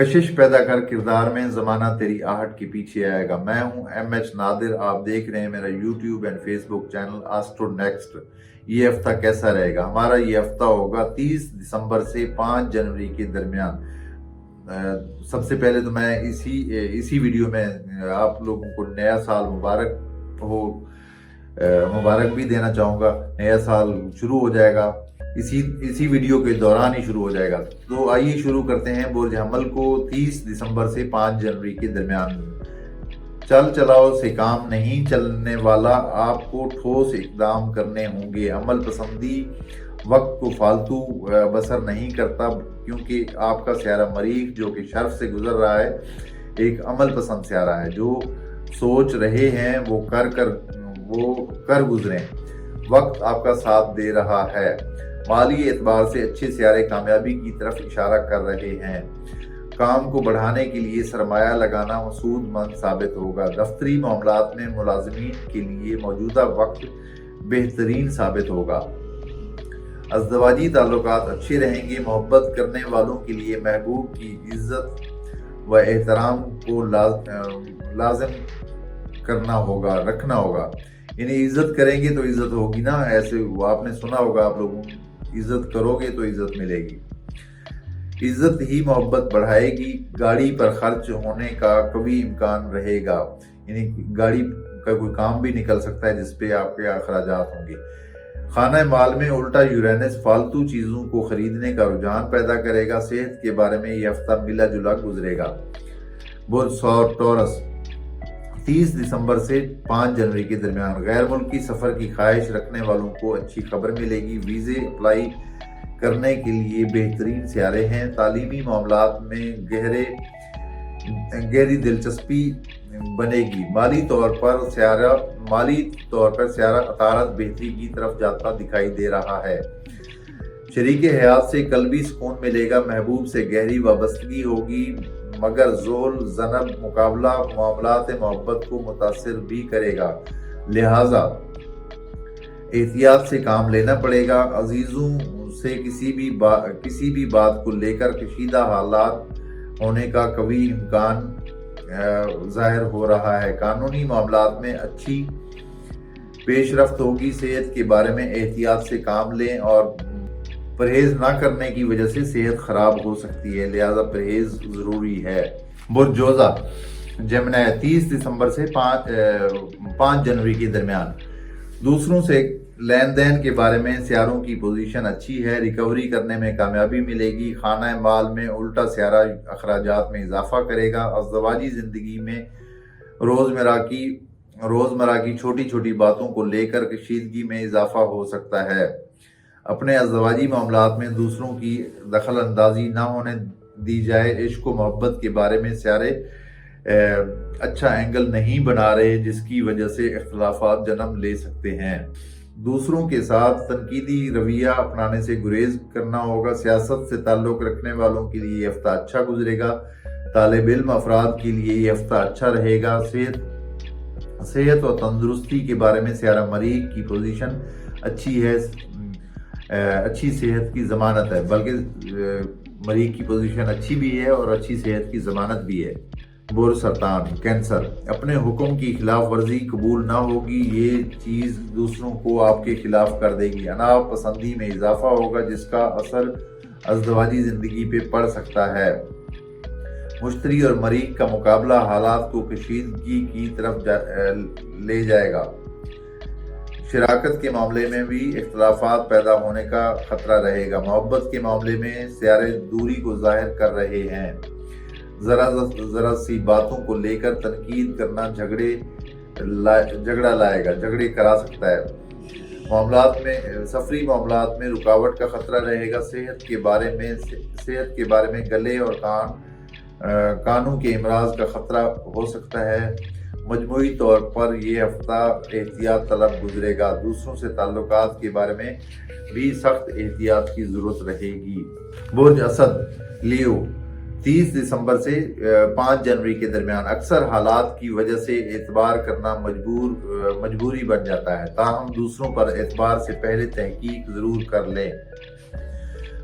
कशिश पैदा कर किरदार में, ज़माना तेरी आहट के पीछे आएगा। मैं हूं MH नादिर, आप देख रहे हैं मेरा YouTube and Facebook channel astro next. ये हफ्ता कैसा रहेगा? हमारा ये हफ्ता होगा 30 दिसंबर से 5 जनवरी के दरमियान। सबसे पहले तो मैं इसी वीडियो में आप लोगों को नया साल मुबारक हो, मुबारक भी देना चाहूँगा। नया साल शुरू हो जाएगा, इसी वीडियो के दौरान ही शुरू हो जाएगा। तो आइए शुरू करते हैं। बुर्ज हमल को 30 दिसंबर से 5 जनवरी के दरमियान। चल चलाओ से काम नहीं चलने वाला, आपको ठोस इकदाम करने होंगे। अमल पसंदी वक्त को फालतू बसर नहीं करता, क्योंकि आपका स्यारा मरीख जो कि शर्फ से गुजर रहा है एक अमल पसंद स्यारा है। जो सोच रहे हैं वो कर गुजरे, वक्त आपका साथ दे रहा है। माली एतबार से अच्छे स्यारे कामयाबी की तरफ इशारा कर रहे हैं। काम को बढ़ाने के लिए सरमाया लगाना मसूदमंद साबित होगा। दफ्तरी मामलात में मुलाजिमीन के लिए मौजूदा वक्त बेहतरीन साबित होगा। अज़दवाजी ताल्लुकात अच्छे रहेंगे। मोहब्बत करने वालों के लिए महबूब की इज्जत व एहतराम को लाजिम रखना होगा। इन्हें इज्जत करेंगे तो इज्जत होगी ना, ऐसे आपने सुना होगा आप लोगों, इज्जत करोगे तो इज्जत मिलेगी। इज्जत ही मोहब्बत बढ़ाएगी। गाड़ी पर खर्च होने का कभी इम्कान रहेगा, यानी गाड़ी का कोई काम भी निकल सकता है जिसपे आपके अखराजात होंगे। खाना माल में उल्टा यूरेनस फालतू चीज़ों को खरीदने का रुझान पैदा करेगा। सेहत के बारे में यह हफ्ता मिला जुला गुजरेगा। बुर्ज टॉरस 30 दिसंबर से 5 जनवरी के दरमियान गैर मुल्की सफ़र की ख्वाहिश रखने वालों को अच्छी खबर मिलेगी। वीज़े अप्लाई करने के लिए बेहतरीन स्यारे हैं। तालीमी मामलात में गहरी दिलचस्पी बनेगी। माली तौर पर स्यारा अतारत बेहतरी की तरफ जाता दिखाई दे रहा है। शरीक हयात से कल्बी सुकून मिलेगा। महबूब से गहरी वाबस्तगी होगी, मगर जोल ज़नब मुकाबला मामलात मोहब्बत को मुतासिर भी करेगा। लिहाजा एहतियात से काम लेना पड़ेगा। अजीजों से किसी भी बात को लेकर कशीदा हालात होने का कभी इम्कान जाहिर हो रहा है। कानूनी मामलात में अच्छी पेशरफ्त होगी। सेहत के बारे में एहतियात से काम लें और परहेज ना करने की वजह से सेहत खराब हो सकती है, लिहाजा परहेज जरूरी है। बुर्ज जोजा जेमिनी 30 दिसंबर से 5 जनवरी के दरमियान। दूसरों से लेन देन के बारे में स्यारों की पोजीशन अच्छी है। रिकवरी करने में कामयाबी मिलेगी। खाना माल में उल्टा स्यारा अखराजात में इजाफा करेगा। अज़दवाजी ज़िंदगी में रोज़मर्रा की छोटी छोटी बातों को लेकर कशीदगी में इजाफा हो सकता है। अपने अज़दवाजी मामलात में दूसरों की दखल अंदाजी ना होने दी जाए। इश्क व मोहब्बत के बारे में स्यारे अच्छा एंगल नहीं बना रहे, जिसकी वजह से इख्तिलाफात जन्म ले सकते हैं। दूसरों के साथ तनकीदी रवैया अपनाने से गुरेज करना होगा। सियासत से ताल्लुक़ रखने वालों के लिए ये हफ्ता अच्छा गुजरेगा। तालिब इल्म अफराद के लिए ये हफ्ता अच्छा रहेगा। सेहत और तंदुरुस्ती के बारे में स्यारा मरीख की पोजीशन अच्छी है, अच्छी सेहत की ज़मानत है, बल्कि मरीख की पोजीशन अच्छी भी है और अच्छी सेहत की ज़मानत भी है। बुर्ज सरतान कैंसर अपने हुक्म की खिलाफ वर्जी कबूल ना होगी। ये चीज़ दूसरों को आपके खिलाफ कर देगी। अनाप पसंदी में इजाफा होगा, जिसका असर अज़दवाजी ज़िंदगी पे पड़ सकता है। मुश्तरी और मरीख का मुकाबला हालात को कशीदगी की तरफ ले जाएगा। शराकत के मामले में भी इख्तिलाफात पैदा होने का खतरा रहेगा। मोहब्बत के मामले में स्यारे दूरी को जाहिर कर रहे हैं। जरा सी बातों को लेकर तनकीद करना झगड़े करा सकता है। सफरी मामलात में रुकावट का खतरा रहेगा। सेहत के बारे में गले और कानों के इमराज का खतरा हो सकता है। मजमूई तौर पर यह हफ्ता एहतियात तलब गुजरेगा। दूसरों से ताल्लुकात के बारे में भी सख्त एहतियात की जरूरत रहेगी। बुर्ज असद लियो 30 दिसंबर से 5 जनवरी के दरमियान अक्सर हालात की वजह से एतबार करना मजबूरी बन जाता है। ताहम दूसरों पर एतबार से पहले तहकीक जरूर कर लें।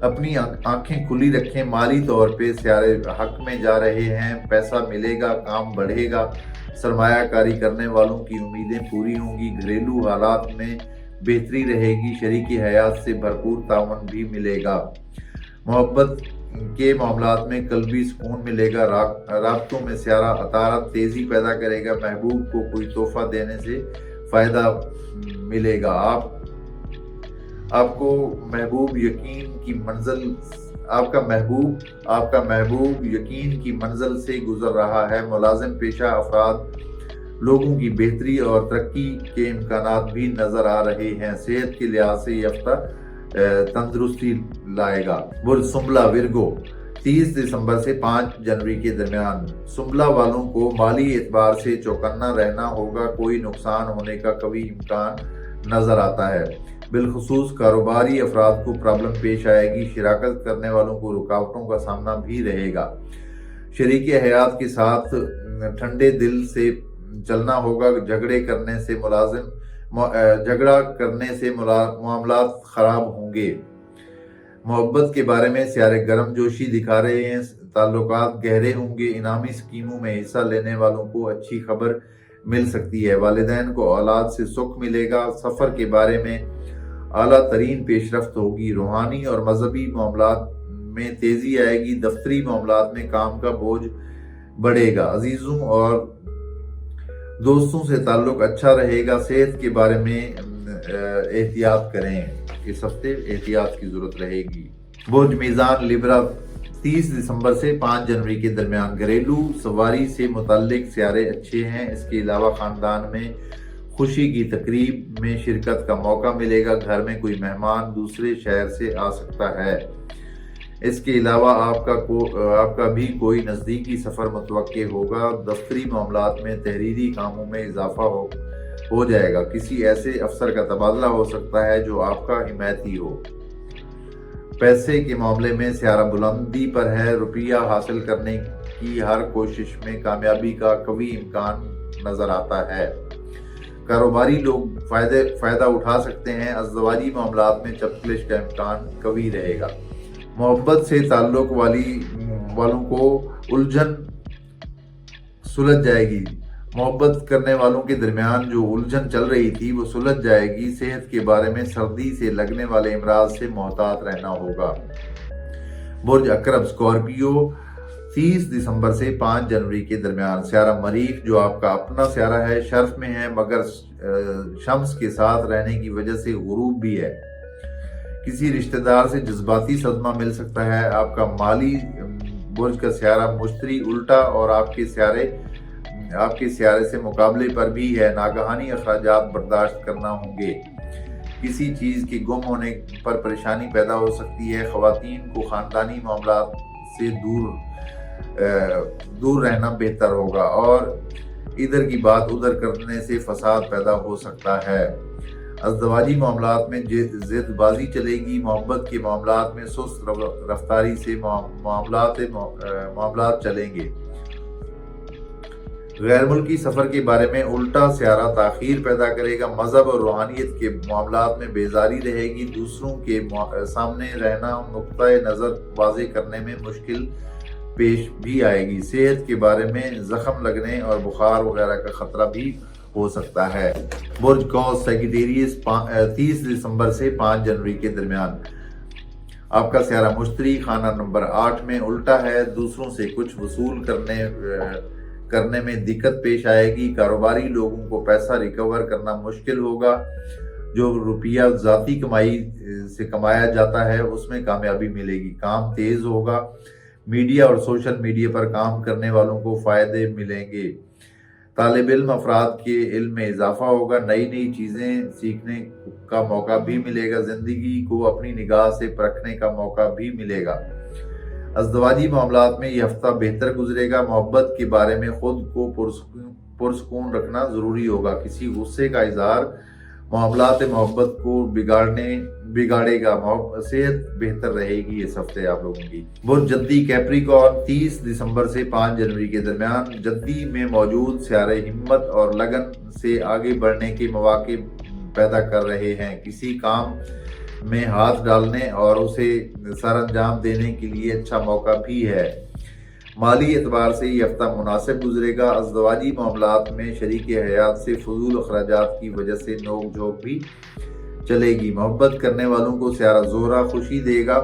अपनी आंखें खुली रखें। माली तौर पे सियारे हक में जा रहे हैं, पैसा मिलेगा, काम बढ़ेगा, सरमायाकारी करने वालों की उम्मीदें पूरी होंगी, घरेलू हालात में बेहतरी रहेगी, शरीकी हयात से भरपूर तावन भी मिलेगा। मोहब्बत के मामलात में कल्बी सुकून मिलेगा, राब्तों में सियारा अतारत तेजी पैदा करेगा, महबूब को कोई तोहफा देने से फायदा मिलेगा। आपका महबूब यकीन की मंजिल से गुजर रहा है। मुलाजिम पेशा अफराद लोगों की बेहतरी और तरक्की के इम्कानात भी नजर आ रहे हैं। सेहत के लिहाज से यफ्ता तंदुरुस्ती लाएगा। बुर्ज सुंबला विरगो 30 दिसंबर से 5 जनवरी के दरमियान सुंबला वालों को माली एतबार से चौकन्ना रहना होगा। कोई नुकसान होने का कभी इम्कान नजर आता है। बिलखुसूस कारोबारी अफराद को प्रॉब्लम पेश आएगी। शिराकत करने वालों को रुकावटों का सामना भी रहेगा। शरीक हयात के साथ ठंडे दिल से चलना होगा। झगड़ा करने से मामलात खराब होंगे। मोहब्बत के बारे में सियारे गर्म जोशी दिखा रहे हैं। ताल्लुकात गहरे होंगे। इनामी स्कीमों में हिस्सा लेने वालों को अच्छी खबर मिल सकती है। वालिदैन को औलाद से सुख मिलेगा। सफ़र के बारे में आला तरीन पेशरफ्त होगी। रूहानी और मजहबी मामलात में तेजी आएगी। दफ्तरी मामलात में काम का बोझ बढ़ेगा। अजीजों और दोस्तों से ताल्लुक अच्छा रहेगा। सेहत के बारे में एहतियात करें। इस हफ्ते एहतियात की जरूरत रहेगी। बुर्ज मीज़ान लिब्रा 30 दिसंबर से 5 जनवरी के दरमियान घरेलू सवारी से मुताल्लिक सियारे अच्छे हैं। इसके अलावा ख़ानदान में खुशी की तकरीब में शिरकत का मौका मिलेगा। घर में कोई मेहमान दूसरे शहर से आ सकता है। इसके अलावा आपका भी कोई नज़दीकी सफ़र मुतवक्के होगा। दफ्तरी मामलात में तहरीरी कामों में इजाफा हो जाएगा। किसी ऐसे अफसर का तबादला हो सकता है जो आपका हिमायती हो। पैसे के मामले में सियारा बुलंदी पर है। रुपया हासिल करने की हर कोशिश में कामयाबी का कवी इम्कान नजर आता है। कारोबारी लोग फायदा उठा सकते हैं। अज़दवाजी मामलात में चपकलिश का इम्कान कवी रहेगा। मोहब्बत से ताल्लुक वालों को उलझन सुलझ जाएगी। मोहब्बत करने वालों के दरमियान जो उलझन चल रही थी वो सुलझ जाएगी। सेहत के बारे में सर्दी से लगने वाले इमराज से मोहतात रहना होगा। बुर्ज अकरब स्कॉर्पियो 30 दिसंबर से 5 जनवरी के दरमियान सियारा मरीख जो आपका अपना सियारा है शर्फ में है, मगर शम्स के साथ रहने की वजह से गुरूब भी है। किसी रिश्तेदार से जज्बाती सदमा मिल सकता है। आपका माली बुर्ज का सियारा मुश्तरी उल्टा और आपके सियारे से मुकाबले पर भी है। नागहानी अखराजात बर्दाश्त करना होंगे। किसी चीज़ के गुम होने पर परेशानी पैदा हो सकती है। ख़वातीन को ख़ानदानी मामलात से दूर रहना बेहतर होगा और इधर की बात उधर करने से फसाद पैदा हो सकता है। अज़दवाजी मामलात में ज़िदबाजी चलेगी। मोहब्बत के मामलात में सुस्त रफ्तारी से मामलात चलेंगे। गैर मुल्की सफ़र के बारे में उल्टा सियारा ताख़ीर पैदा करेगा। मज़हब और रूहानियत के मामलात में बेजारी रहेगी। दूसरों के सामने रहना नुक्ता नज़र वाज़े करने में मुश्किल पेश भी आएगी। सेहत के बारे में जख्म लगने और बुखार वगैरह का खतरा भी हो सकता है। बुर्ज कौस सेगिटेरियस 30 दिसंबर से 5 जनवरी के दरमियान आपका सियारा मुश्तरी खाना नंबर 8 में उल्टा है। दूसरों से कुछ वसूल करने में दिक्कत पेश आएगी। कारोबारी लोगों को पैसा रिकवर करना मुश्किल होगा। जो रुपया ज़ाती कमाई से कमाया जाता है उसमें कामयाबी मिलेगी। काम तेज होगा। मीडिया और सोशल मीडिया पर काम करने वालों को फ़ायदे मिलेंगे। तालिब इल्म अफराद के इल्म में इजाफा होगा। नई नई चीज़ें सीखने का मौका भी मिलेगा। ज़िंदगी को अपनी निगाह से परखने का मौका भी मिलेगा। अज़दवाजी मामलात में यह हफ्ता बेहतर गुजरेगा। मोहब्बत के बारे में खुद को पुरसकून रखना ज़रूरी होगा। किसी गुस्से का इजहार मामलात मोहब्बत को बिगाड़ेगा। सेहत बेहतर रहेगी इस हफ्ते आप लोगों की। बुर्ज जद्दी कैप्रिकॉर्न 30 दिसंबर से 5 जनवरी के दरमियान जद्दी में मौजूद सियारे हिम्मत और लगन से आगे बढ़ने के मौके पैदा कर रहे हैं। किसी काम में हाथ डालने और उसे सर अंजाम देने के लिए अच्छा मौका भी है। माली एतबार से ये हफ्ता मुनासिब गुजरेगा। अज़दवाजी मामलात में शरीक हयात से फजूल अखराजात की वजह से नोक झोंक भी चलेगी। मोहब्बत करने वालों को सियारा ज़ोहरा खुशी देगा।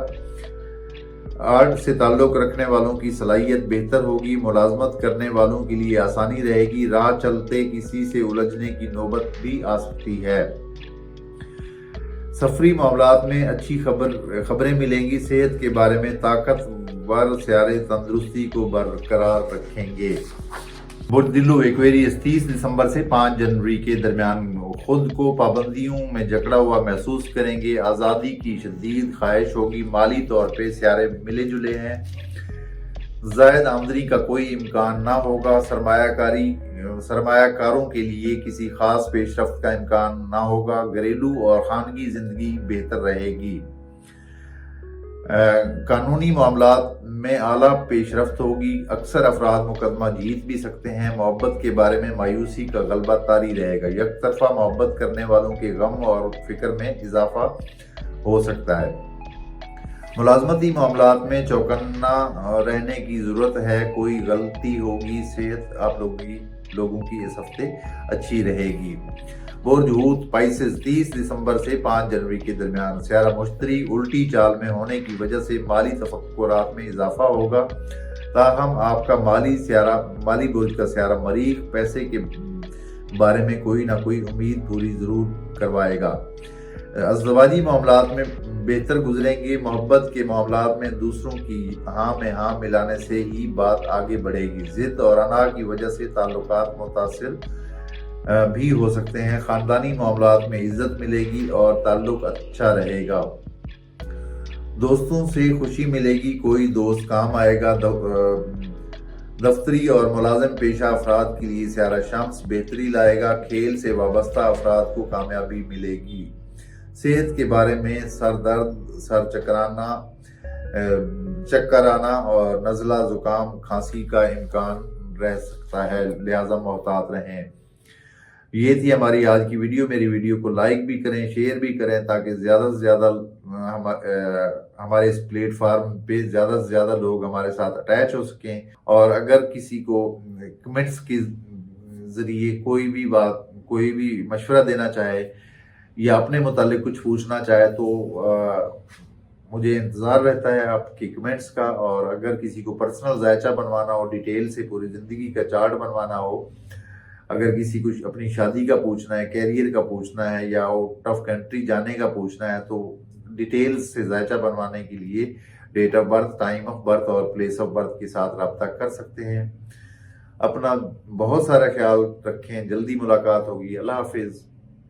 आर्ट से ताल्लुक़ रखने वालों की सलाहियत बेहतर होगी। मुलाजमत करने वालों के लिए आसानी रहेगी। राह चलते किसी से उलझने की नौबत भी आ सकती है। सफरी मामलात में अच्छी खबरें मिलेंगी। सेहत के बारे में ताकतवर सियारे तंदुरुस्ती को बरकरार रखेंगे। बुर्दिलो एक्वेरियस 30 दिसंबर से 5 जनवरी के दरमियान खुद को पाबंदियों में जकड़ा हुआ महसूस करेंगे। आज़ादी की शदीद ख्वाहिश होगी। माली तौर पे सियारे मिले जुले हैं। ज़ायद आमदनी का कोई इम्कान ना होगा। सरमायाकारों के लिए किसी खास पेशरफ्त का इम्कान ना होगा। घरेलू और खानगी जिंदगी बेहतर रहेगी। कानूनी मामलात में आला पेशरफ्त होगी। अक्सर अफराद मुकदमा जीत भी सकते हैं। मोहब्बत के बारे में मायूसी का गलबा तारी रहेगा। यकतरफा मोहब्बत करने वालों के गम और फिक्र में इजाफा हो सकता है। मुलाजमती मामलात में चौकन्ना रहने की ज़रूरत है। कोई गलती होगी। सेहत आप लोगों की इस हफ्ते अच्छी रहेगी। बुर्ज हूत पाइसेस 30 दिसंबर से 5 जनवरी के दरमियान सियारा मुश्तरी उल्टी चाल में होने की वजह से माली तफक्कुरात में इजाफा होगा। ताहम आपका माली बुर्ज का सियारा मरीख पैसे के बारे में कोई ना कोई उम्मीद पूरी ज़रूर करवाएगा। अज़दवाजी मामलात में बेहतर गुजरेंगे। मोहब्बत के मामलात में दूसरों की हाँ में हाँ मिलाने से ही बात आगे बढ़ेगी। जिद और अना की वजह से ताल्लुकात मुतासिर भी हो सकते हैं। ख़ानदानी मामलात में इज्जत मिलेगी और ताल्लुक अच्छा रहेगा। दोस्तों से खुशी मिलेगी। कोई दोस्त काम आएगा। दफ्तरी और मुलाजिम पेशा अफराद के लिए सियारा शम्स बेहतरी लाएगा। खेल से वाबस्ता अफराद को कामयाबी मिलेगी। सेहत के बारे में सर दर्द, चक्कर आना और नज़ला ज़ुकाम खांसी का इम्कान रह सकता है, लिहाजा मोहतात रहें। ये थी हमारी आज की वीडियो। मेरी वीडियो को लाइक भी करें, शेयर भी करें ताकि ज़्यादा से ज़्यादा हमारे इस प्लेटफार्म पे ज़्यादा से ज़्यादा लोग हमारे साथ अटैच हो सकें। और अगर किसी को कमेंट्स के ज़रिए कोई भी मशवरा देना चाहे या अपने मुतालिक कुछ पूछना चाहे तो मुझे इंतज़ार रहता है आपके कमेंट्स का। और अगर किसी को पर्सनल जायचा बनवाना हो, डिटेल से पूरी ज़िंदगी का चार्ट बनवाना हो, अगर किसी को अपनी शादी का पूछना है, कैरियर का पूछना है या आउट ऑफ कंट्री जाने का पूछना है, तो डिटेल्स से जायचा बनवाने के लिए date of birth, time of birth और प्लेस ऑफ बर्थ के साथ रब्ता कर सकते हैं। अपना बहुत सारा ख्याल रखें। जल्दी मुलाकात होगी। अल्लाह हाफिज़।